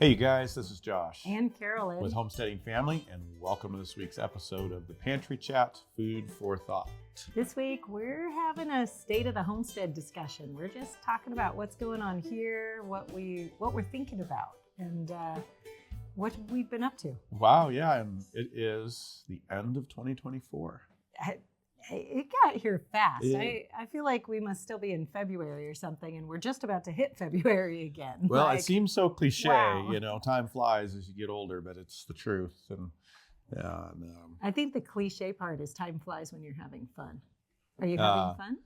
Hey, you guys, this is Josh And Carolyn. with Homesteading Family, and welcome to this week's episode of the Pantry Chat, Food for Thought. This week, we're having a state of the homestead discussion. We're just talking about what's going on here, what we're thinking about, and what we've been up to. Wow, yeah, and it is the end of 2024. It got here fast. I feel like we must still be in February or something, and we're just about to hit February again. Well, it seems so cliche, wow. time flies as you get older, but it's the truth. And I think the cliche part is time flies when you're having fun. Are you having fun?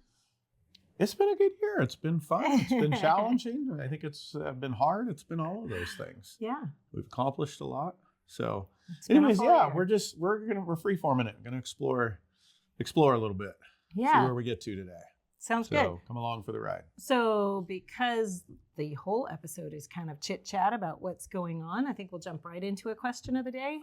It's been a good year. It's been fun. It's been challenging. I think it's been hard. It's been all of those things. Yeah. We've accomplished a lot. So anyways, we're free-forming it. We're going to explore a little bit. Yeah. See where we get to today. Sounds good. Come along for the ride. So because the whole episode is kind of chit chat about what's going on, I think we'll jump right into a question of the day.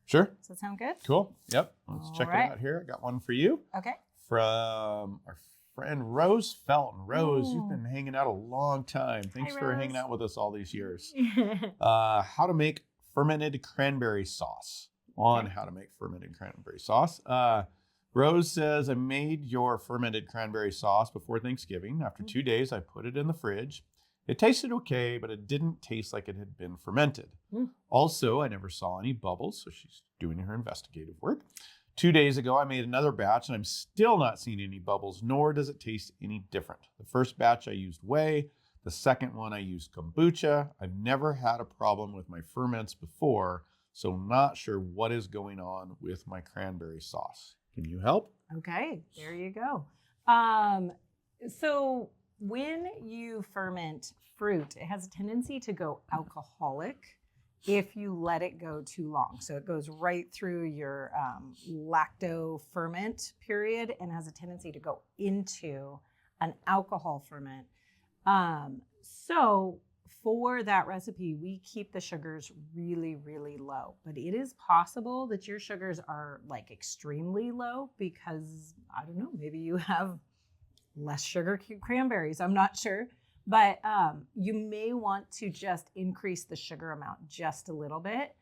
Sure. Does that sound good? Cool. Yep. Let's check it out here. I got one for you. Okay. From our friend Rose Felton. Rose, you've been hanging out a long time. Thanks for hanging out with us all these years. How to make fermented cranberry sauce. How to make fermented cranberry sauce. Rose says, I made your fermented cranberry sauce before Thanksgiving. After 2 days, I put it in the fridge. It tasted okay, but it didn't taste like it had been fermented. Also, I never saw any bubbles, so she's doing her investigative work. 2 days ago, I made another batch, and I'm still not seeing any bubbles, nor does it taste any different. The first batch, I used whey. The second one, I used kombucha. I've never had a problem with my ferments before, so not sure what is going on with my cranberry sauce. Can you help? Okay, there you go. So when you ferment fruit, it has a tendency to go alcoholic if you let it go too long. So it goes right through your lacto ferment period and has a tendency to go into an alcohol ferment. So for that recipe, we keep the sugars really, really low. But it is possible that your sugars are like extremely low because, I don't know, maybe you have less sugar cranberries. I'm not sure. But you may want to just increase the sugar amount just a little bit,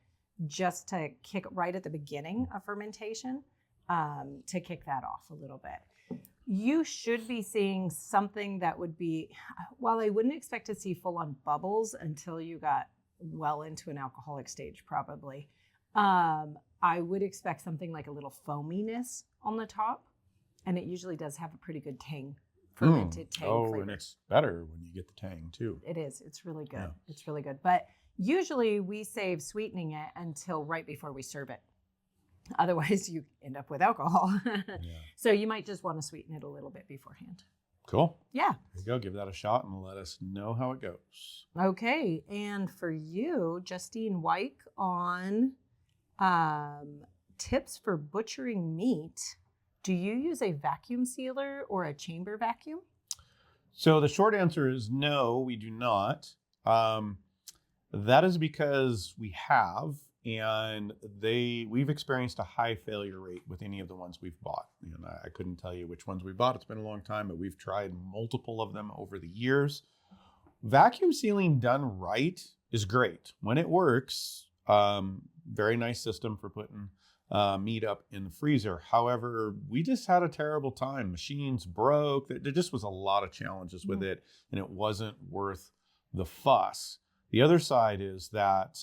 just to kick right at the beginning of fermentation, to kick that off a little bit. You should be seeing something that would be, while I wouldn't expect to see full-on bubbles until you got well into an alcoholic stage probably, I would expect something like a little foaminess on the top, and it usually does have a pretty good tang, fermented tang flavor. And it's better when you get the tang too. It is. It's really good. Yeah. It's really good. But usually we save sweetening it until right before we serve it. Otherwise, you end up with alcohol. So you might just want to sweeten it a little bit beforehand. Cool. Yeah. There you go. Give that a shot and let us know how it goes. Okay. And for you, Justine Wyke on tips for butchering meat. Do you use a vacuum sealer or a chamber vacuum? So the short answer is no, we do not. That is because we have. And we've experienced a high failure rate with any of the ones we've bought. And I couldn't tell you which ones we bought. It's been a long time, but we've tried multiple of them over the years. Vacuum sealing done right is great. When it works, very nice system for putting meat up in the freezer. However, we just had a terrible time. Machines broke. There just was a lot of challenges with it, and it wasn't worth the fuss. The other side is that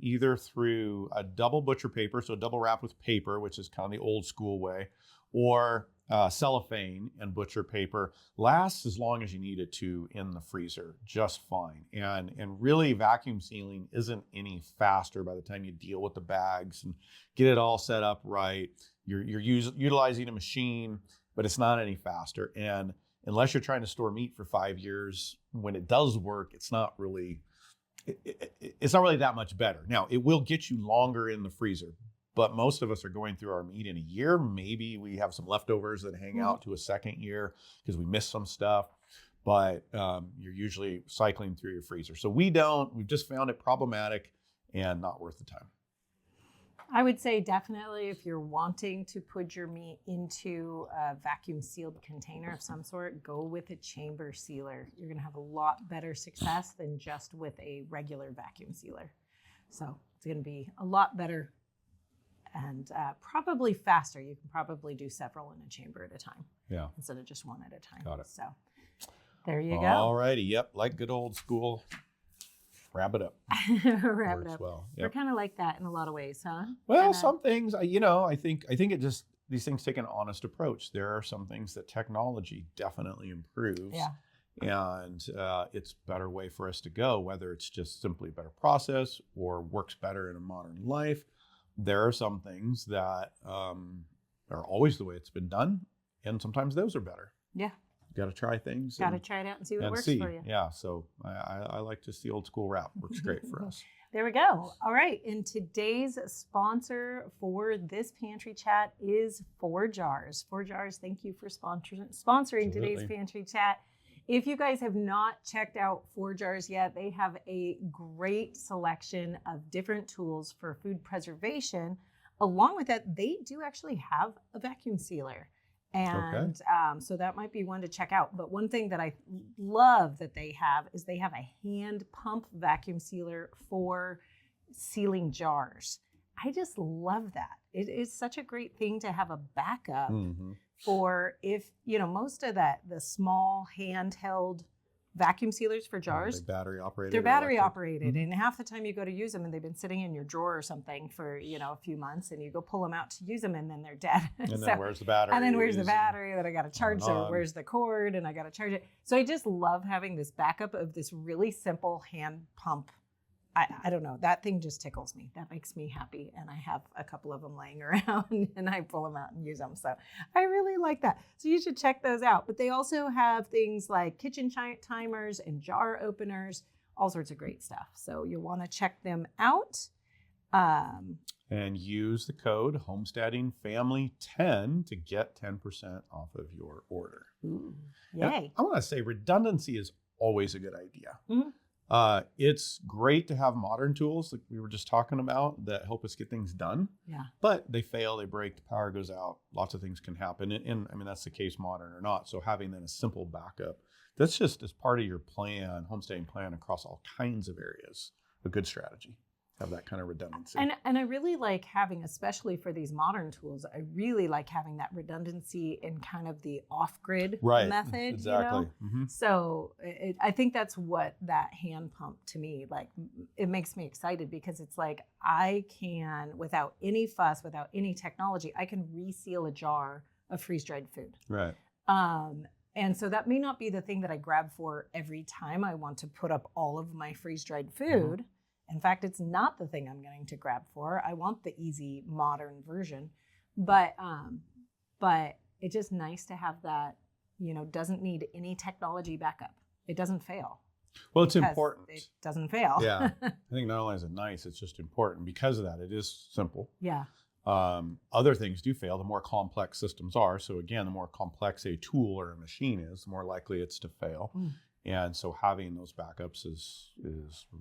either through a double butcher paper, so double wrapped with paper, which is kind of the old school way, or cellophane and butcher paper, lasts as long as you need it to in the freezer, just fine. And really vacuum sealing isn't any faster by the time you deal with the bags and get it all set up right. You're utilizing a machine, but it's not any faster. And unless you're trying to store meat for 5 years, when it does work, it's not really that much better. Now, it will get you longer in the freezer, but most of us are going through our meat in a year. Maybe we have some leftovers that hang out to a second year because we missed some stuff, but you're usually cycling through your freezer. So we've just found it problematic and not worth the time. I would say definitely if you're wanting to put your meat into a vacuum sealed container of some sort, go with a chamber sealer. You're going to have a lot better success than just with a regular vacuum sealer. So it's going to be a lot better and probably faster. You can probably do several in a chamber at a time. Yeah. Instead of just one at a time. Got it. So there you go. All righty. Yep. Like good old school. Wrap it up. Wrap it Works up. well. We're Yep. kind of like that in a lot of ways, huh? Well, Kinda- some things, I think it just, these things take an honest approach. There are some things that technology definitely improves. Yeah. And it's a better way for us to go, whether it's just simply a better process or works better in a modern life. There are some things that are always the way it's been done. And sometimes those are better. Yeah. You got to try things. Got to try it out and see what works for you. Yeah. So I like just the old school wrap. Works great for us. There we go. All right. And today's sponsor for this pantry chat is ForJars. ForJars, thank you for sponsoring today's Absolutely. pantry chat. If you guys have not checked out ForJars yet, they have a great selection of different tools for food preservation. Along with that, they do actually have a vacuum sealer. And so that might be one to check out. But one thing that I love that they have is they have a hand pump vacuum sealer for sealing jars. I just love that. It is such a great thing to have a backup for if, most of the small handheld vacuum sealers for jars, They're battery operated. they're or battery electric. operated. And half the time you go to use them and they've been sitting in your drawer or something for, a few months, and you go pull them out to use them and then they're dead. And then where's the battery? And then where's the battery that I got to charge it? on. Where's the cord? And I got to charge it. So I just love having this backup of this really simple hand pump. I don't know. That thing just tickles me. That makes me happy. And I have a couple of them laying around and I pull them out and use them. So I really like that. So you should check those out. But they also have things like kitchen timers and jar openers, all sorts of great stuff. So you'll want to check them out. And use the code Homesteading Family 10 to get 10% off of your order. Ooh, And yay. I want to say redundancy is always a good idea. Mhm. It's great to have modern tools like we were just talking about that help us get things done. Yeah. But they fail, they break, the power goes out. Lots of things can happen. And I mean, that's the case modern or not. So having then a simple backup, that's just as part of your plan, homesteading plan across all kinds of areas, a good strategy. Have that kind of redundancy. And I really like having, especially for these modern tools, I really like having that redundancy in kind of the off-grid method. Exactly. So I think that's what that hand pump to me, like, it makes me excited because it's like I can, without any fuss, without any technology, I can reseal a jar of freeze-dried food. Right. And so that may not be the thing that I grab for every time I want to put up all of my freeze-dried food. In fact, it's not the thing I'm going to grab for. I want the easy modern version, but it's just nice to have that, doesn't need any technology backup. It doesn't fail. Well, it's because important. It doesn't fail. Yeah. I think not only is it nice, it's just important because of that. It is simple. Yeah. Other things do fail, the more complex systems are. So again, the more complex a tool or a machine is, the more likely it's to fail. And so having those backups is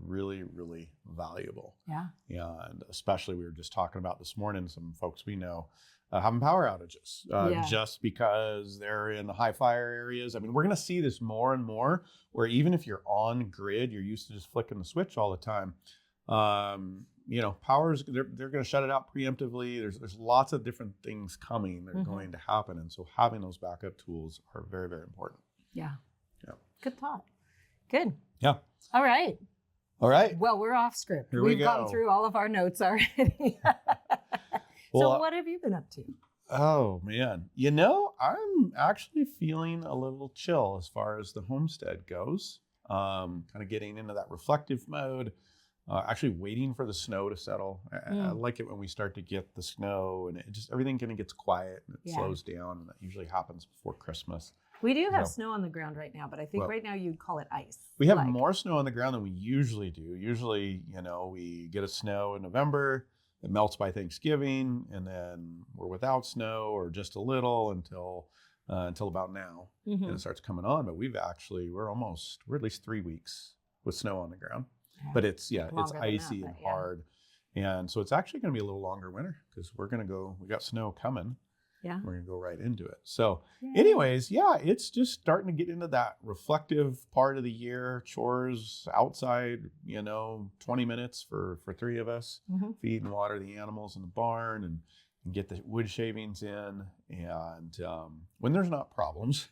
really, really valuable. Yeah. And especially we were just talking about this morning, some folks we know having power outages just because they're in the high fire areas. I mean, we're going to see this more and more where even if you're on grid, you're used to just flicking the switch all the time. Powers, they're going to shut it out preemptively. There's lots of different things coming that are going to happen. And so having those backup tools are very, very important. Yeah. Yeah. Good thought. Good. Yeah. All right. All right. Well, we're off script. Here we We've gone go. through all of our notes already. Well, So what have you been up to? Oh, man. I'm actually feeling a little chill as far as the homestead goes. Kind of getting into that reflective mode. Actually waiting for the snow to settle. I like it when we start to get the snow and everything kind of gets quiet and it slows down. And that usually happens before Christmas. We do have snow on the ground right now, but I think right now you'd call it ice. We have more snow on the ground than we usually do. Usually, we get a snow in November, it melts by Thanksgiving, and then we're without snow or just a little until about now. And it starts coming on. But we're at least 3 weeks with snow on the ground. Yeah. But it's icy and hard. And so it's actually going to be a little longer winter because we got snow coming. Yeah. We're going to go right into it. So Yay. anyways, yeah, it's just starting to get into that reflective part of the year, chores outside, 20 minutes for 3 of us, feed and water the animals in the barn and get the wood shavings in. And when there's not problems,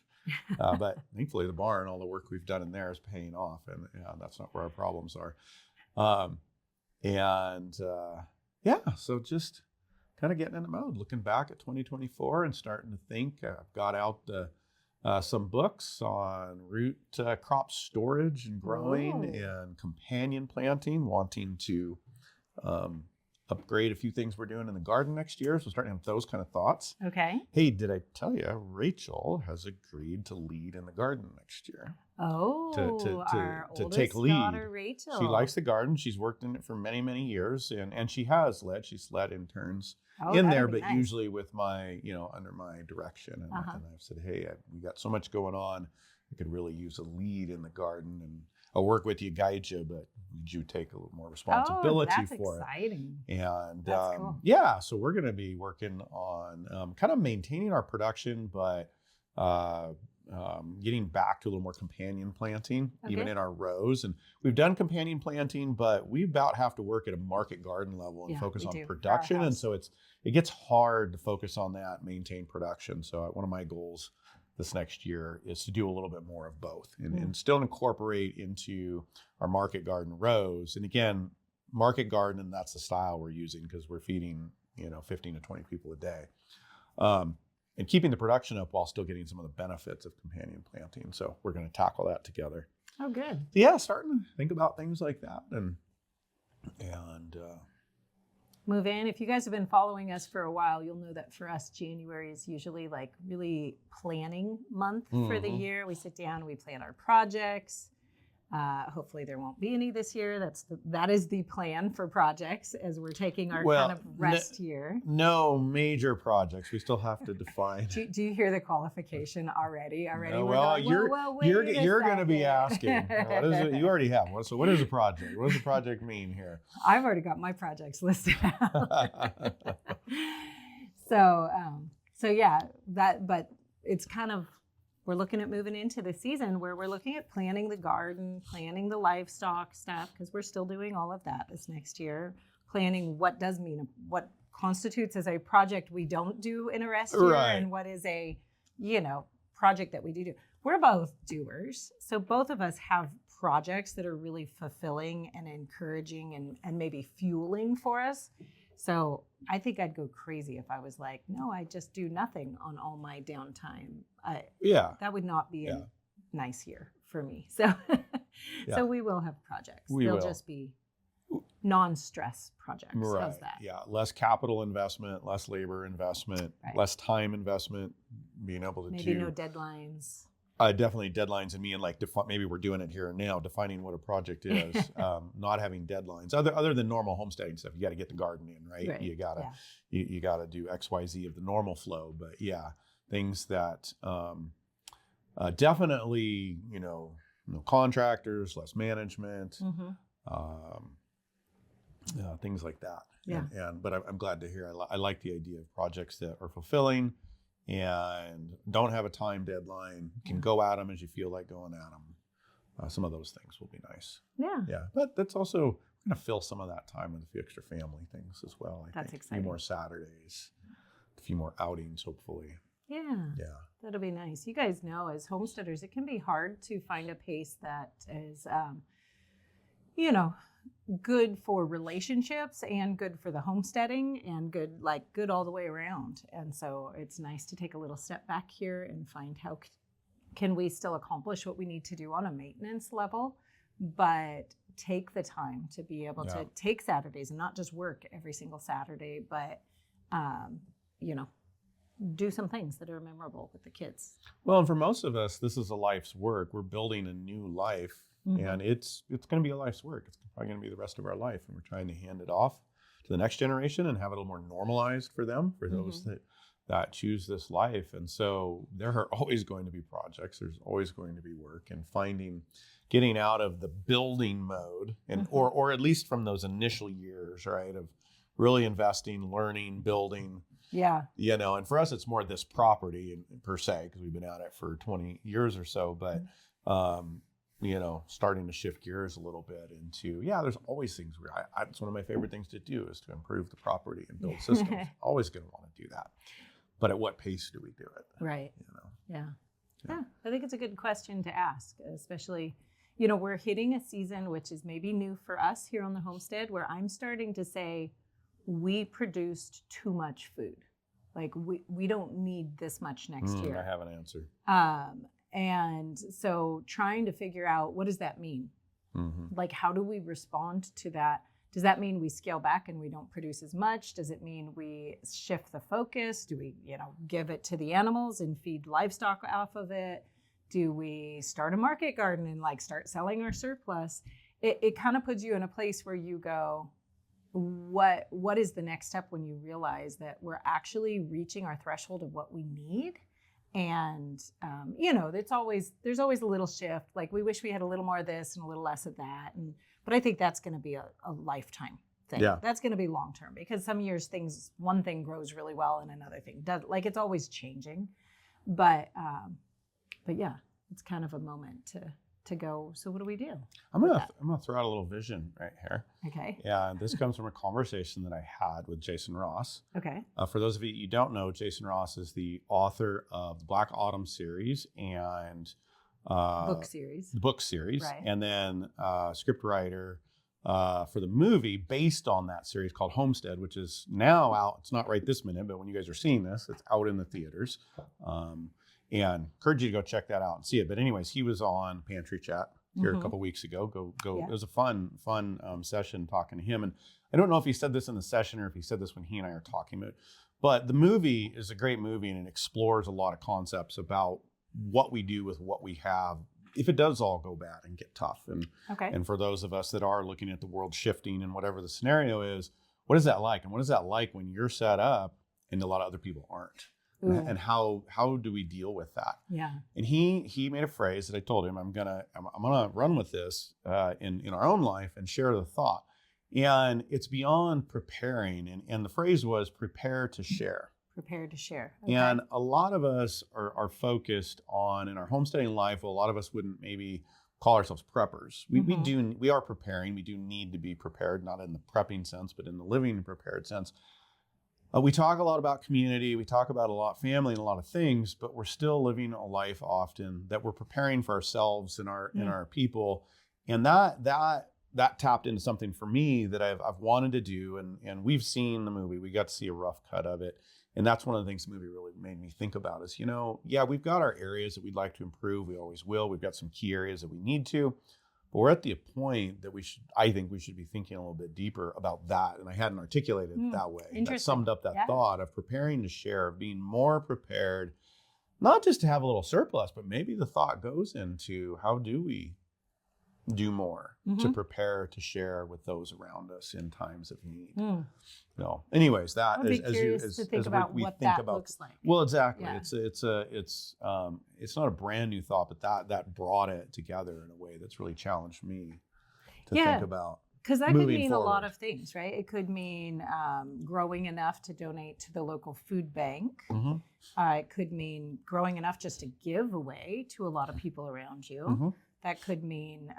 but thankfully the barn, all the work we've done in there is paying off, and that's not where our problems are. So just kind of getting in the mode, looking back at 2024 and starting to think. I've got out some books on root crop storage and growing and companion planting, wanting to upgrade a few things we're doing in the garden next year. So starting to have those kind of thoughts. Okay. Hey, did I tell you Rachel has agreed to lead in the garden next year? Oh, our to oldest take lead. daughter, Rachel. She likes the garden. She's worked in it for many, many years, and she has led. She's led interns in there, but nice. usually with my, under my direction. And I've said, hey, we got so much going on. I could really use a lead in the garden, and I'll work with you, guide you, but you take a little more responsibility for exciting. it. And that's cool. Yeah, so we're going to be working on kind of maintaining our production, but getting back to a little more companion planting, even in our rows. And we've done companion planting, but we about have to work at a market garden level and focus on production. And so it gets hard to focus on that, maintain production. So one of my goals this next year is to do a little bit more of both and still incorporate into our market garden rows. And again, market garden, that's the style we're using because we're feeding, 15 to 20 people a day. And keeping the production up while still getting some of the benefits of companion planting. So we're going to tackle that together. Oh, good. So yeah, starting to think about things like that and move in. If you guys have been following us for a while, you'll know that for us, January is usually like really planning month for the year. We sit down, we plan our projects. Hopefully there won't be any this year. That is the plan for projects as we're taking our kind of rest year. No major projects. We still have to define. Do you hear the qualification already? No, well, you're going to be asking. What is it? You already have. So what is a project? What does a project mean here? I've already got my projects listed out. So yeah, but it's kind of, we're looking at moving into the season where we're looking at planning the garden, planning the livestock stuff, because we're still doing all of that this next year. Planning what constitutes as a project we don't do in a rest year, and what is a, project that we do. We're both doers. So both of us have projects that are really fulfilling and encouraging and maybe fueling for us. So I think I'd go crazy if I was like, no, I just do nothing on all my downtime. That would not be a nice year for me. So, so we will have projects. They'll just be non-stress projects. Right. How's that? Yeah. Less capital investment, less labor investment, less time investment, being able to maybe no deadlines. Definitely deadlines, and me and maybe we're doing it here and now, defining what a project is, not having deadlines other than normal homesteading stuff. You got to get the garden in, right? You gotta you gotta do XYZ of the normal flow, but things that definitely contractors, less management, things like that. But I'm glad to hear. I like the idea of projects that are fulfilling and don't have a time deadline, can go at them as you feel like going at them. Some of those things will be nice. Yeah. But that's also going to fill some of that time with a few extra family things as well. I think. Exciting. A few more Saturdays, a few more outings, hopefully. Yeah. That'll be nice. You guys know, as homesteaders, it can be hard to find a pace that is, good for relationships and good for the homesteading and good all the way around. And so it's nice to take a little step back here and find how can we still accomplish what we need to do on a maintenance level, but take the time to be able to take Saturdays and not just work every single Saturday, but, do some things that are memorable with the kids. Well, and for most of us, this is a life's work. We're building a new life. And it's going to be a life's work. It's probably going to be the rest of our life. And we're trying to hand it off to the next generation and have it a little more normalized for them, for those that choose this life. And so there are always going to be projects. There's always going to be work, and finding getting out of the building mode and or at least from those initial years, right, of really investing, learning, building. Yeah. You know, and for us, it's more this property per se, because we've been at it for 20 years or so. But, you know, starting to shift gears a little bit into, there's always things where it's one of my favorite things to do is to improve the property and build systems. Always going to want to do that. But at what pace do we do it? Right. You know? Yeah. I think it's a good question to ask, especially, you know, we're hitting a season which is maybe new for us here on the homestead, where I'm starting to say we produced too much food. Like we don't need this much next year. I have an answer. And so trying to figure out, what does that mean? Like, how do we respond to that? Does that mean we scale back and we don't produce as much? Does it mean we shift the focus? Do we, you know, give it to the animals and feed livestock off of it? Do we start a market garden and like start selling our surplus? It kind of puts you in a place where you go, what is the next step when you realize that we're actually reaching our threshold of what we need? And, you know, there's always a little shift. Like, we wish we had a little more of this and a little less of that. But I think that's going to be a lifetime thing. Yeah. That's going to be long-term, because some years one thing grows really well and another thing doesn't. Like, it's always changing. But yeah, it's kind of a moment to go, so what do we do? I'm gonna throw out a little vision right here. Okay. Yeah, this comes from a conversation that I had with Jason Ross. Okay. For those of you don't know, Jason Ross is the author of the Black Autumn series and the book series, right. And then script writer for the movie based on that series called Homestead, which is now out. It's not right this minute, but when you guys are seeing this, it's out in the theaters. And encourage you to go check that out and see it. But anyways, he was on Pantry Chat here a couple weeks ago. Go. Yeah. It was a fun session talking to him. And I don't know if he said this in the session or if he said this when he and I are talking about it. But the movie is a great movie, and it explores a lot of concepts about what we do with what we have if it does all go bad and get tough. And for those of us that are looking at the world shifting and whatever the scenario is, what is that like? And what is that like when you're set up and a lot of other people aren't? And how do we deal with that? Yeah. And he made a phrase that I told him, I'm gonna run with this in our own life and share the thought. And it's beyond preparing. And the phrase was prepare to share. Prepare to share. Okay. And a lot of us are focused on, in our homesteading life, a lot of us wouldn't maybe call ourselves preppers. We are preparing. We do need to be prepared, not in the prepping sense, but in the living prepared sense. We talk a lot about community, we talk about a lot family and a lot of things, but we're still living a life often that we're preparing for ourselves and our people. And that tapped into something for me that I've wanted to do. And we've seen the movie, we got to see a rough cut of it. And that's one of the things the movie really made me think about is, we've got our areas that we'd like to improve. We always will. We've got some key areas that we need to. But we're at the point that I think we should be thinking a little bit deeper about that. And I hadn't articulated it that way. That summed up that thought of preparing to share, of being more prepared, not just to have a little surplus, but maybe the thought goes into how do we do more to prepare to share with those around us in times of need. So anyways, that I'll be curious to think about what that looks like. Well, exactly. Yeah. It's not a brand new thought, but that brought it together in a way that's really challenged me to think about. Because that could mean forward. A lot of things, right? It could mean growing enough to donate to the local food bank. It could mean growing enough just to give away to a lot of people around you. That could mean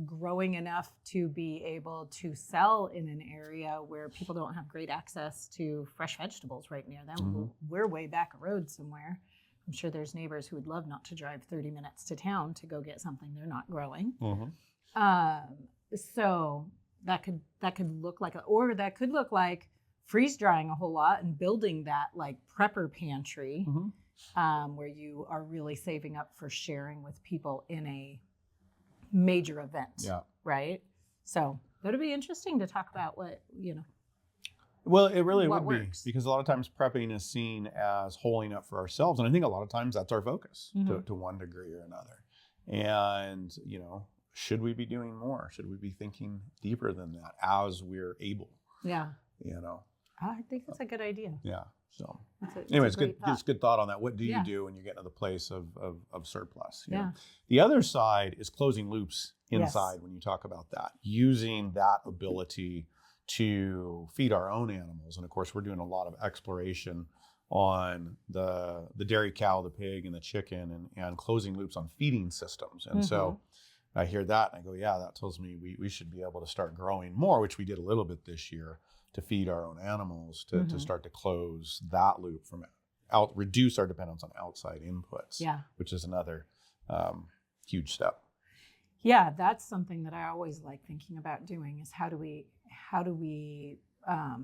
growing enough to be able to sell in an area where people don't have great access to fresh vegetables right near them. We're way back a road somewhere. I'm sure there's neighbors who would love not to drive 30 minutes to town to go get something they're not growing. So that could look like, or that could look like freeze drying a whole lot and building that like prepper pantry. Where you are really saving up for sharing with people in a major event, right? So it'll be interesting to talk about what. Well, it really would works. Be, because a lot of times prepping is seen as holding up for ourselves. And I think a lot of times that's our focus to one degree or another. And, should we be doing more? Should we be thinking deeper than that as we're able? Yeah. I think that's a good idea. Yeah. So It's anyways, a great good, just good thought on that. What do you Yeah. do when you get to the place of surplus? You Yeah. know? The other side is closing loops Yes. inside when you talk about that, using that ability to feed our own animals. And of course, we're doing a lot of exploration on the dairy cow, the pig, and the chicken, and closing loops on feeding systems. And so I hear that and I go, yeah, that tells me we should be able to start growing more, which we did a little bit this year, to feed our own animals, to start to close that loop from reduce our dependence on outside inputs, which is another huge step. Yeah, that's something that I always like thinking about doing is how do we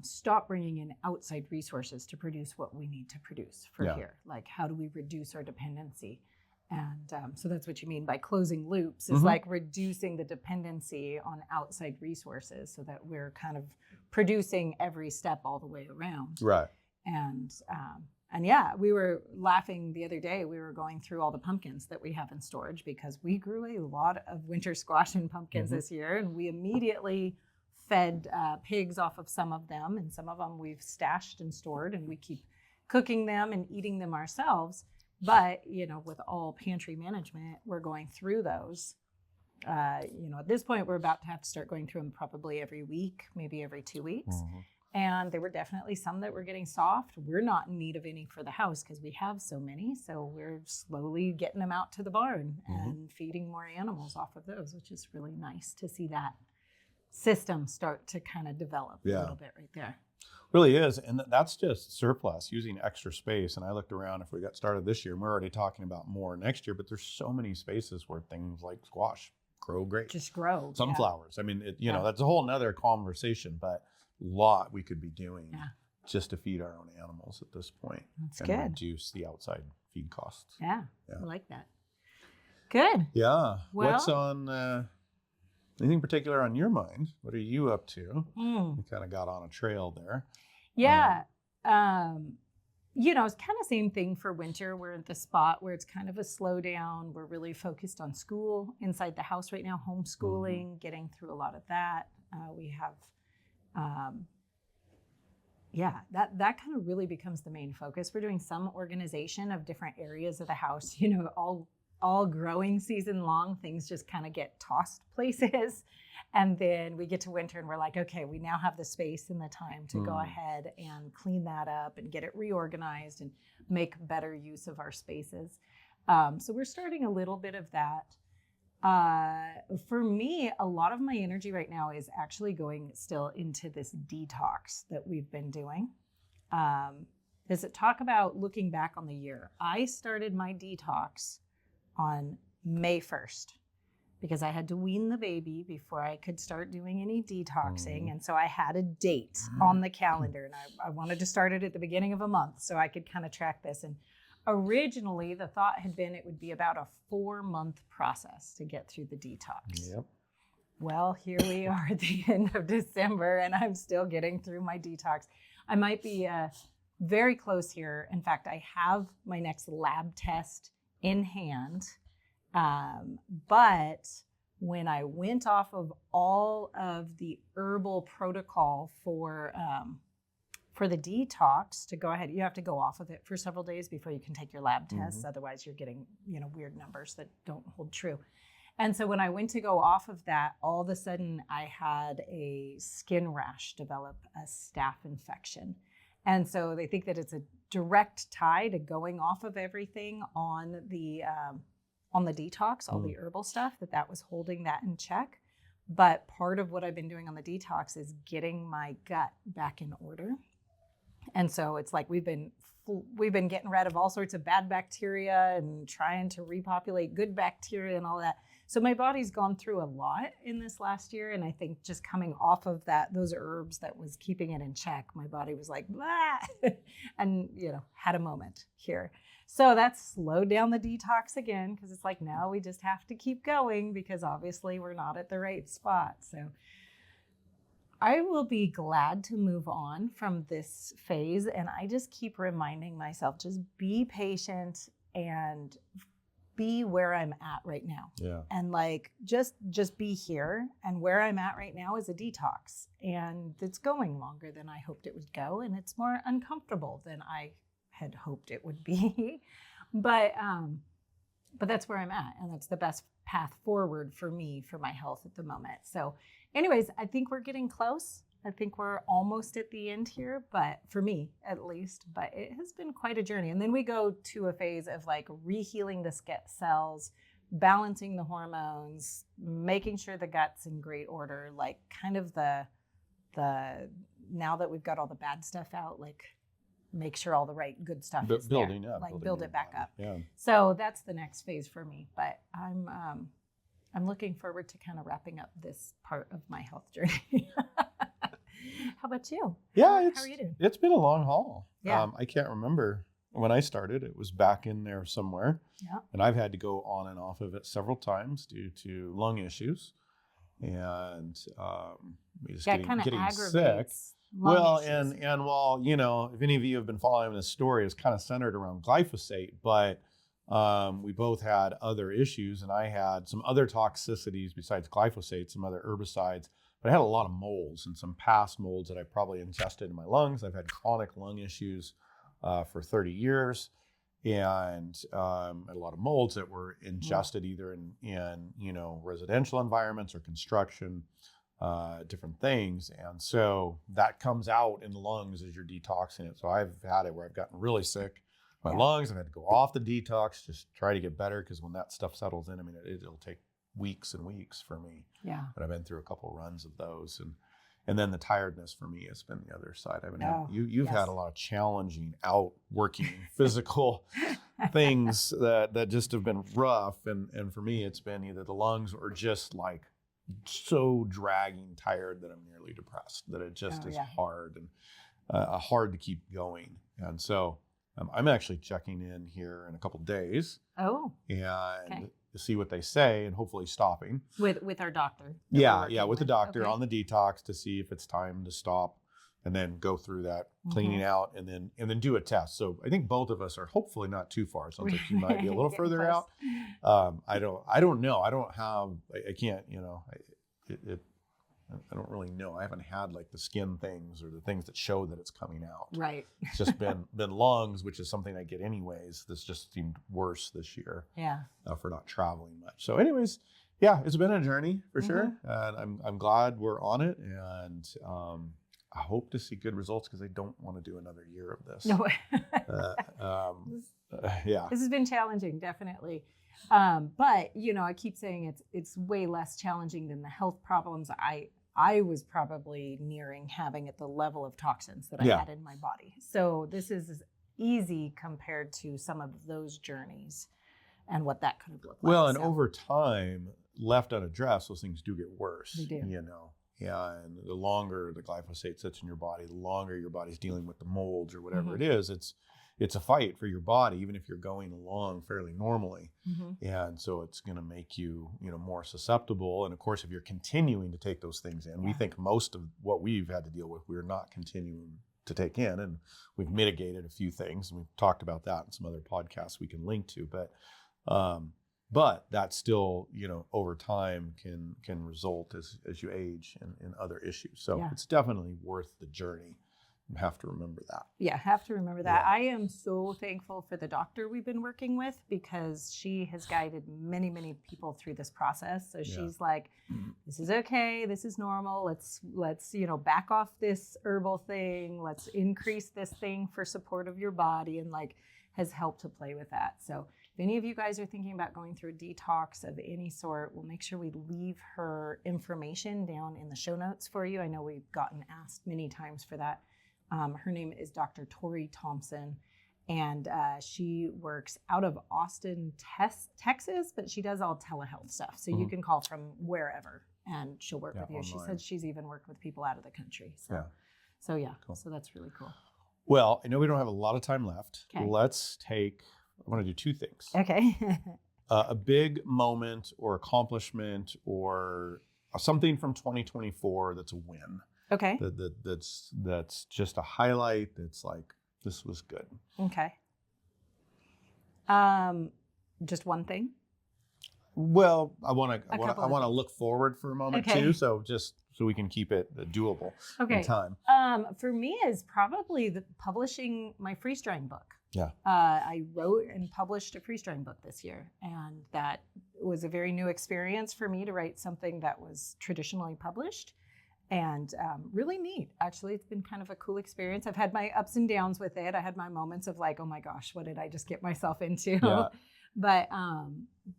stop bringing in outside resources to produce what we need to produce for here? Like, how do we reduce our dependency? And so that's what you mean by closing loops, is like reducing the dependency on outside resources so that we're kind of producing every step all the way around. Right. And yeah, we were laughing the other day. We were going through all the pumpkins that we have in storage because we grew a lot of winter squash and pumpkins this year. And we immediately fed pigs off of some of them. And some of them we've stashed and stored, and we keep cooking them and eating them ourselves. But, you know, with all pantry management, we're going through those. You know, at this point, we're about to have to start going through them probably every week, maybe every 2 weeks. And there were definitely some that were getting soft. We're not in need of any for the house because we have so many. So we're slowly getting them out to the barn and feeding more animals off of those, which is really nice to see that system start to kind of develop a little bit right there. Really is. And that's just surplus, using extra space. And I looked around, if we got started this year, and we're already talking about more next year, but there's so many spaces where things like squash grow great. Just grow. Sunflowers. I mean, you know, that's a whole nother conversation, but a lot we could be doing just to feed our own animals at this point. That's and good. Reduce the outside feed costs. Yeah, I like that. Good. Yeah. Well, what's on anything particular on your mind? What are you up to? You kind of got on a trail there. Yeah. You know, it's kind of same thing for winter. We're at the spot where it's kind of a slowdown. We're really focused on school inside the house right now, homeschooling, getting through a lot of that. We have, that kind of really becomes the main focus. We're doing some organization of different areas of the house, you know, all growing season long. Things just kind of get tossed places. And then we get to winter and we're like, okay, we now have the space and the time to go ahead and clean that up and get it reorganized and make better use of our spaces. So we're starting a little bit of that. For me, a lot of my energy right now is actually going still into this detox that we've been doing. Does it talk about looking back on the year? I started my detox on May 1st. Because I had to wean the baby before I could start doing any detoxing. And so I had a date on the calendar, and I wanted to start it at the beginning of a month so I could kind of track this. And originally the thought had been it would be about a 4-month process to get through the detox. Yep. Well, here we are at the end of December, and I'm still getting through my detox. I might be very close here. In fact, I have my next lab test in hand. But when I went off of all of the herbal protocol for the detox to go ahead, you have to go off of it for several days before you can take your lab tests. Otherwise you're getting, you know, weird numbers that don't hold true. And so when I went to go off of that, all of a sudden I had a skin rash develop, a staph infection. And so they think that it's a direct tie to going off of everything on the detox, all the herbal stuff, that was holding that in check. But part of what I've been doing on the detox is getting my gut back in order. And so it's like we've been getting rid of all sorts of bad bacteria and trying to repopulate good bacteria and all that. So my body's gone through a lot in this last year. And I think just coming off of those herbs that was keeping it in check, my body was like, blah, and, you know, had a moment here. So that's slowed down the detox again, because it's like, now we just have to keep going because obviously we're not at the right spot. So I will be glad to move on from this phase. And I just keep reminding myself, just be patient and be where I'm at right now. Yeah. And like just be here. And where I'm at right now is a detox. And it's going longer than I hoped it would go. And it's more uncomfortable than I had hoped it would be. But that's where I'm at. And that's the best path forward for me, for my health at the moment. So anyways, I think we're getting close. I think we're almost at the end here, but for me at least, but it has been quite a journey. And then we go to a phase of like rehealing the cells, balancing the hormones, making sure the gut's in great order, like kind of the now that we've got all the bad stuff out, like make sure all the right good stuff is building there, up, like building build your it back body. up. Yeah. So that's the next phase for me, but I'm looking forward to kind of wrapping up this part of my health journey. How about you? Yeah, How are you doing? it's been a long haul. Yeah. I can't remember when I started. It was back in there somewhere. Yeah. And I've had to go on and off of it several times due to lung issues and just That kind of getting sick. aggravates lung Well, issues. and while, you know, if any of you have been following this story, it's kind of centered around glyphosate, but we both had other issues, and I had some other toxicities besides glyphosate, some other herbicides, but I had a lot of molds and some past molds that I probably ingested in my lungs. I've had chronic lung issues for 30 years, and a lot of molds that were ingested either in you know, residential environments or construction, different things. And so that comes out in the lungs as you're detoxing it. So I've had it where I've gotten really sick. My lungs, I've had to go off the detox, just try to get better, because when that stuff settles in, I mean, it'll take weeks and weeks for me. Yeah. But I've been through a couple runs of those, and then the tiredness for me has been the other side. I've been you've had a lot of challenging, outworking physical things that just have been rough, and for me, it's been either the lungs or just like so dragging, tired that I'm nearly depressed. That it just is hard and hard to keep going, and so. I'm actually checking in here in a couple days. Oh. And to see what they say, and hopefully stopping. With our doctor. Yeah, with the doctor on the detox to see if it's time to stop, and then go through that cleaning out, and then do a test. So I think both of us are hopefully not too far. Sounds like you might be a little further out. I don't know. I can't. You know, I don't really know. I haven't had like the skin things or the things that show that it's coming out. Right. It's just been lungs, which is something I get anyways. This just seemed worse this year. Yeah. For not traveling much. So anyways, yeah, it's been a journey for sure. And I'm glad we're on it. And I hope to see good results, because I don't want to do another year of this. No. Yeah. This has been challenging, definitely. But you know, I keep saying it's way less challenging than the health problems I was probably nearing having at the level of toxins that I had in my body. So this is easy compared to some of those journeys and what that could have looked like. Well, and over time, left unaddressed, those things do get worse. They do. You know. Yeah, and the longer the glyphosate sits in your body, the longer your body's dealing with the molds or whatever it is. It's a fight for your body, even if you're going along fairly normally. And so it's going to make you, more susceptible. And of course, if you're continuing to take those things in, we think most of what we've had to deal with, we're not continuing to take in, and we've mitigated a few things. And we've talked about that in some other podcasts we can link to, but that still, over time can result as you age in other issues. So it's definitely worth the journey. You have to remember that. Yeah, have to remember that. Yeah. I am so thankful for the doctor we've been working with, because she has guided many, many people through this process. So she's like, this is okay. This is normal. Let's back off this herbal thing. Let's increase this thing for support of your body, and has helped to play with that. So if any of you guys are thinking about going through a detox of any sort, we'll make sure we leave her information down in the show notes for you. I know we've gotten asked many times for that. Her name is Dr. Tori Thompson, and she works out of Austin, Texas, but she does all telehealth stuff. So you can call from wherever, and she'll work with you. Online. She said she's even worked with people out of the country. So, cool. So that's really cool. Well, I know we don't have a lot of time left. Okay. I want to do two things. Okay. A big moment or accomplishment or something from 2024 that's a win. Okay. That's just a highlight. That's like, this was good. Okay. Just one thing? Well, I want A couple to of look forward for a moment Okay. too. So just so we can keep it doable in Okay. time. For me is probably publishing my freeze drying book. Yeah. I wrote and published a freeze drying book this year, and that was a very new experience for me to write something that was traditionally published, and really neat. Actually, it's been kind of a cool experience. I've had my ups and downs with it. I had my moments of like, oh my gosh, what did I just get myself into? Yeah.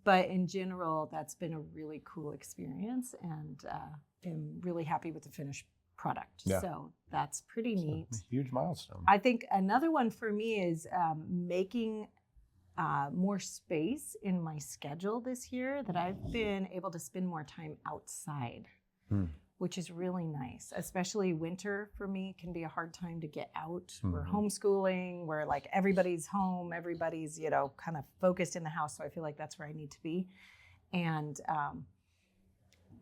But in general, that's been a really cool experience, and I'm really happy with the finished product. Yeah. So that's pretty neat. A huge milestone. I think another one for me is making more space in my schedule this year, that I've been able to spend more time outside, which is really nice. Especially winter for me can be a hard time to get out. We're homeschooling, we're like everybody's home, everybody's, kind of focused in the house. So I feel like that's where I need to be. And,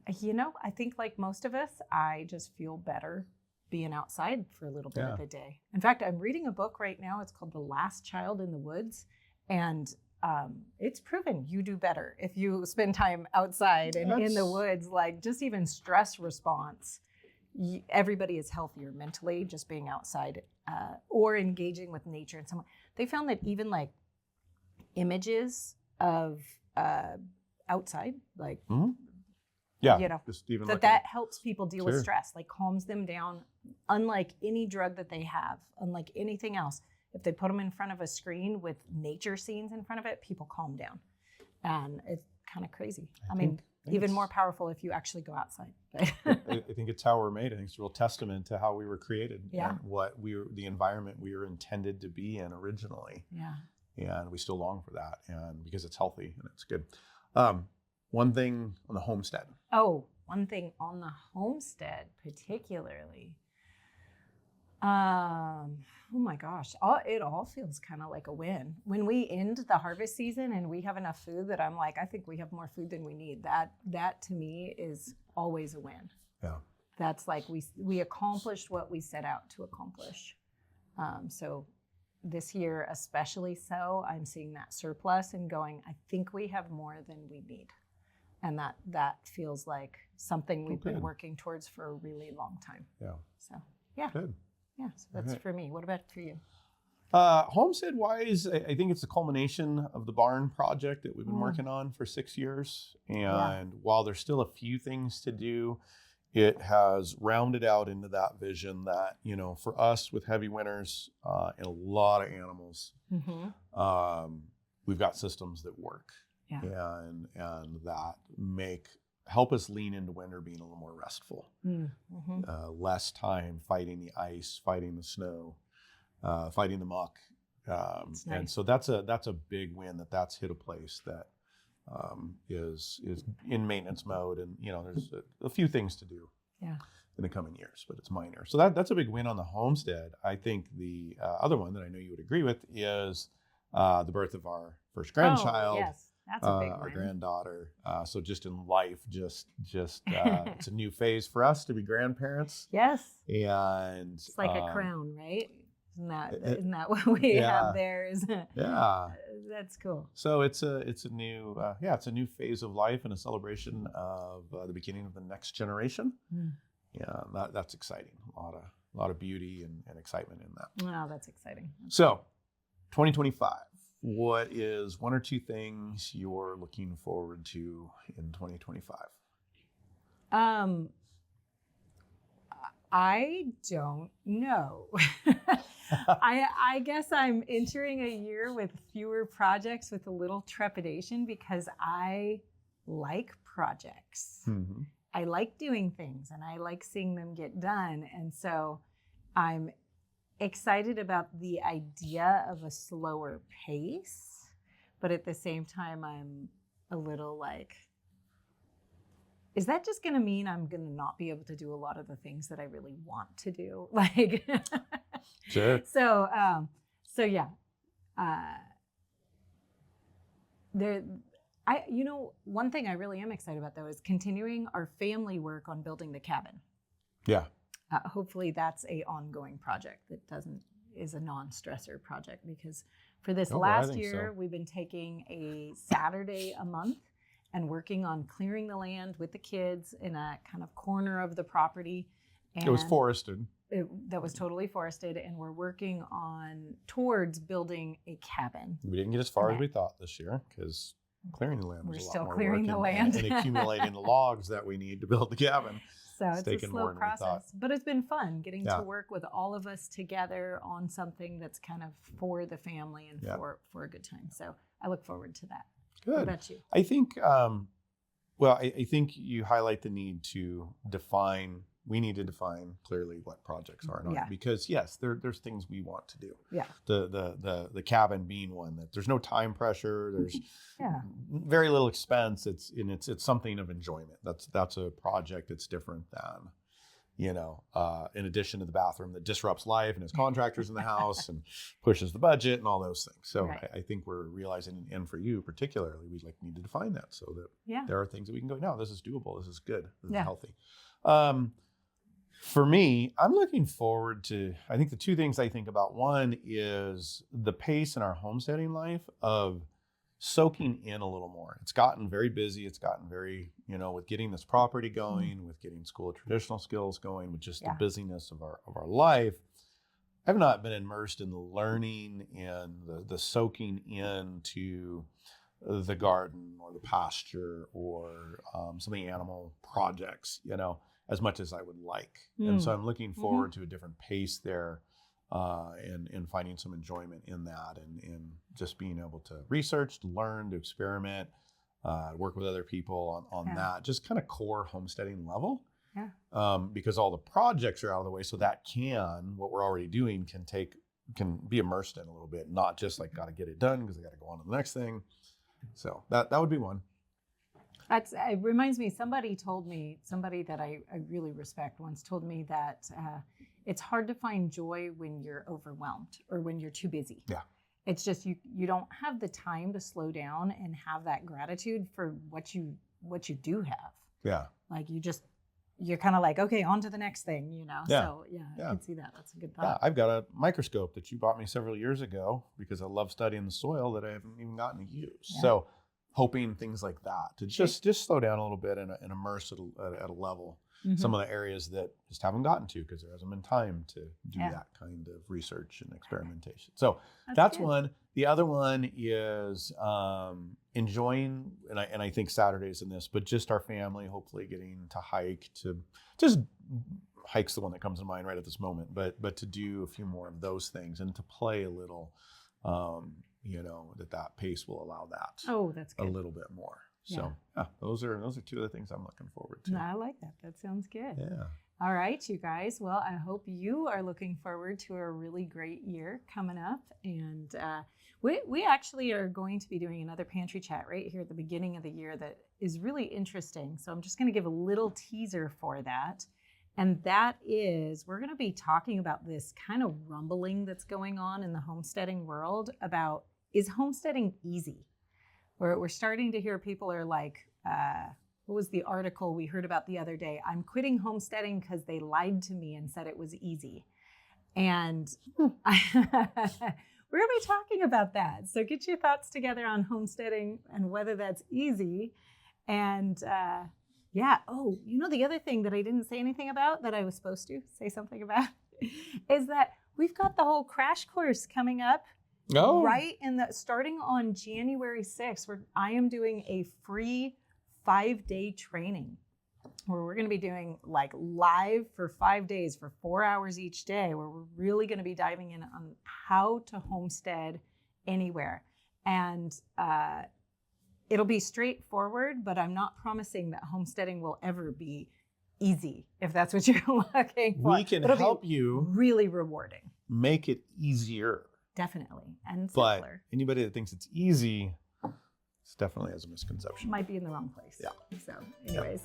I think like most of us, I just feel better being outside for a little bit of the day. In fact, I'm reading a book right now. It's called The Last Child in the Woods. And it's proven you do better if you spend time outside and in the woods, like just even stress response. Everybody is healthier mentally just being outside or engaging with nature. And they found that even like images of outside, like, just even that helps people deal with stress, like calms them down. Unlike any drug that they have, unlike anything else, if they put them in front of a screen with nature scenes in front of it, people calm down. And it's kind of crazy. I mean, even more powerful if you actually go outside. I think it's how we're made. I think it's a real testament to how we were created and the environment we were intended to be in originally. Yeah. And we still long for that, and because it's healthy and it's good. One thing on the homestead. Oh, one thing on the homestead particularly. Oh my gosh, it all feels kind of like a win. When we end the harvest season and we have enough food that I'm like, I think we have more food than we need. That to me is always a win. Yeah. That's like we accomplished what we set out to accomplish. So this year especially so, I'm seeing that surplus and going, I think we have more than we need. And that feels like something we've been working towards for a really long time. Yeah. So, yeah. Good. Yeah, so that's for me. What about for you? Homestead wise, I think it's the culmination of the barn project that we've been working on for 6 years. And while there's still a few things to do, it has rounded out into that vision that, for us with heavy winters and a lot of animals, we've got systems that work. Yeah. And that help us lean into winter being a little more restful. Less time fighting the ice, fighting the snow, fighting the muck. Nice. And so that's a big win that's hit a place that is in maintenance mode. And, there's a few things to do in the coming years, but it's minor. So that's a big win on the homestead. I think the other one that I know you would agree with is the birth of our first grandchild. Oh, yes. That's a big our one. granddaughter. So just in life, just it's a new phase for us to be grandparents. Yes. And it's like a crown, right? Isn't that what we have there? That's cool. So it's a new phase of life and a celebration of the beginning of the next generation. Yeah, that's exciting. A lot of beauty and excitement in that. Oh, that's exciting. So 2025. What is one or two things you're looking forward to in 2025? I don't know. I guess I'm entering a year with fewer projects with a little trepidation because I like projects. I like doing things and I like seeing them get done. And so I'm excited about the idea of a slower pace, but at the same time, I'm a little like, is that just going to mean I'm going to not be able to do a lot of the things that I really want to do? Like, sure. So yeah, one thing I really am excited about though is continuing our family work on building the cabin. Yeah. Hopefully that's a ongoing project that is a non-stressor project, because For this Oh, I last think year, so. we've been taking a Saturday a month and working on clearing the land with the kids in a kind of corner of the property. And It was forested. that was totally forested, and we're working on towards building a cabin. We didn't get as far as Okay. we thought this year because clearing the land We're was a lot still more clearing work the and land. accumulating the logs that we need to build the cabin. So it's a taken more slow than we thought. process, but it's been fun getting Yeah. to work with all of us together on something that's kind of for the family and Yeah. for a good time. So I look forward to that. Good. What about you? I think, I think you highlight the need to define. We need to define clearly what projects are not, Yeah. because yes, there's things we want to do. Yeah. The cabin being one that there's no time pressure. There's Yeah. very little expense. It's something of enjoyment. That's a project that's different than, in addition to the bathroom that disrupts life and has contractors in the house and pushes the budget and all those things. So Right. I think we're realizing, and for you particularly, we need to define that so that Yeah. there are things that we can go, no, this is doable. This is good. This Yeah. is healthy. For me, I'm looking forward to, I think the two things I think about, one is the pace in our homesteading life of soaking in a little more. It's gotten very busy. It's gotten very, with getting this property going, with getting School of Traditional Skills going, with just Yeah. the busyness of our life. I've not been immersed in the learning and the soaking into the garden or the pasture or some of the animal projects, as much as I would like. And so I'm looking forward to a different pace there and finding some enjoyment in that and just being able to research, to learn, to experiment, work with other people on Yeah. that, just kind of core homesteading level. Yeah. Because all the projects are out of the way. So that what we're already doing can be immersed in a little bit, not just like got to get it done because I got to go on to the next thing. So that would be one. It reminds me, somebody that I really respect once told me that it's hard to find joy when you're overwhelmed or when you're too busy. Yeah. It's just you don't have the time to slow down and have that gratitude for what you do have. Yeah. Like you're kind of like, okay, on to the next thing, Yeah. So I Yeah. can see that. That's a good Yeah, thought. I've got a microscope that you bought me several years ago because I love studying the soil that I haven't even gotten to use. Yeah. So hoping things like that to just slow down a little bit and immerse at a level some of the areas that just haven't gotten to because there hasn't been time to do Yeah. that kind of research and experimentation. So That's that's good. one. The other one is enjoying, and I think Saturdays in this, but just our family hopefully getting to hike, to just hike's the one that comes to mind right at this moment, but to do a few more of those things and to play a little, that pace will allow that Oh, that's a good. little bit more. So those are two of the things I'm looking forward to. No, I like that. That sounds good. Yeah. All right, you guys. Well, I hope you are looking forward to a really great year coming up. And we actually are going to be doing another pantry chat right here at the beginning of the year that is really interesting. So I'm just going to give a little teaser for that. And that is, we're going to be talking about this kind of rumbling that's going on in the homesteading world about, is homesteading easy? We're starting to hear people are like, what was the article we heard about the other day? I'm quitting homesteading because they lied to me and said it was easy. And we're going to be talking about that. So get your thoughts together on homesteading and whether that's easy. And the other thing that I didn't say anything about that I was supposed to say something about is that we've got the whole crash course coming up. Oh. Right starting on January 6th, I am doing a free 5-day training where we're going to be doing like live for 5 days for 4 hours each day, where we're really going to be diving in on how to homestead anywhere. And it'll be straightforward, but I'm not promising that homesteading will ever be easy, if that's what you're looking for. We can It'll help be you really rewarding. make it easier. Definitely. And But simpler. anybody that thinks it's easy, it definitely has a misconception. Might be in the wrong place. Yeah. So anyways.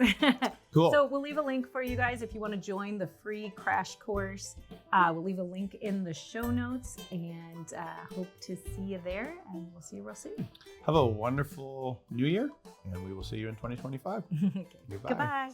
Cool. So we'll leave a link for you guys if you want to join the free crash course. We'll leave a link in the show notes and hope to see you there, and we'll see you real soon. Have a wonderful new year, and we will see you in 2025. Okay. Goodbye. Goodbye.